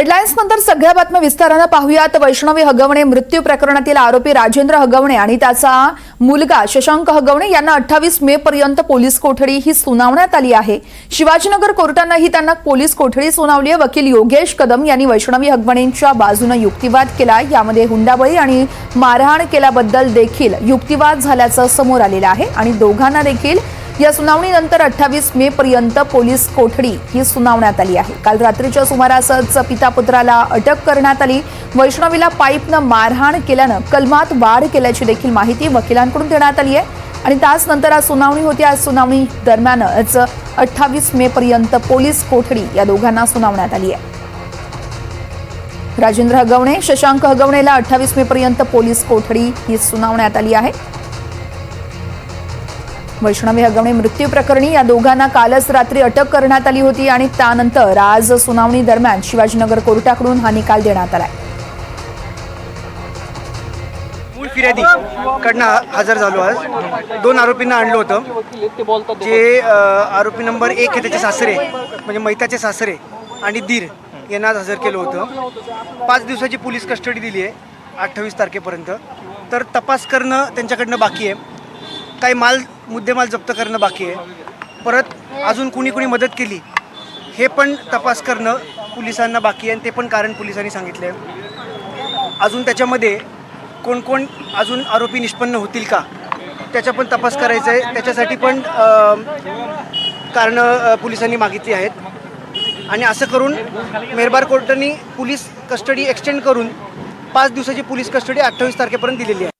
Headlines नंतर सगळ्या बातम्या विस्ताराने पाहूयात। वैष्णवी हगवणे मृत्यू प्रकरणातील आरोपी राजेंद्र हगवणे आणि त्याचा मुलगा शशांक हगवणे यांना 28 मे पर्यंत पोलीस कोठडी ही सुनावण्यात आली आहे। शिवाजीनगर कोर्टानेही त्यांना पोलीस कोठडी सुनावली आहे। वकील योगेश कदम यांनी वैष्णवी हगवणेंच्या बाजूने युक्तिवाद केला। यामध्ये हुंडाबळी आणि मारहाण केल्याबद्दल देखील युक्तिवाद झाल्याचं समोर आलेलं आहे आणि दोघांना देखील या सुनावणीनंतर 28 मे पर्यंत पोलीस कोठडी ही सुनावण्यात आली आहे। काल रात्रीच्या सुमारासच पिता पुत्राला अटक करण्यात आली। वैष्णवीला पाईपने मारहाण केल्याने कलमात वाढ केल्याची देखील माहिती वकिलांकडून देण्यात आली आहे आणि त्यानंतर आज सुनावणी होती। आज सुनावणी दरम्यानच 28 मे पर्यंत पोलीस कोठडी या दोघांना सुनावण्यात आली आहे। राजेंद्र हगवणे शशांक हगवणेला 28 मे पर्यंत पोलीस कोठडी ही सुनावण्यात आली आहे। वैष्णवी हगवणे मृत्यू प्रकरणी या दोघांना कालच रात्री अटक करण्यात आली होती आणि त्यानंतर आज सुनावणी दरम्यान शिवाजीनगर कोर्टाकडून हा निकाल देण्यात आला। मूळ फिर्यादी कडनं हजर झालो। आज दोन आरोपींना आणलं होतं। जे आरोपी नंबर 1 आहे त्याचे सासरे म्हणजे मैताचे सासरे आणि दीर यांना आज हजर केलं होतं। 5 दिवसाची पोलीस कस्टडी दिली आहे 28 तारखेपर्यंत। तर तपास करणं त्यांच्याकडनं बाकी आहे। काही मुद्देमाल जप्त करणं बाकी आहे। परत अजून कुणी मदत केली हे पण तपास करणं पोलिसांना बाकी आहे आणि ते पण कारण पोलिसांनी सांगितले आहे। अजून त्याच्यामध्ये कोण अजून आरोपी निष्पन्न होतील का त्याचा पण तपास करायचा आहे। त्याच्यासाठी पण कारणं पोलिसांनी मागितली आहेत आणि असं करून मेहरबार कोर्टाने पोलीस कस्टडी एक्सटेंड करून 5 दिवसाची पोलीस कस्टडी 28 तारखेपर्यंत दिलेली आहे।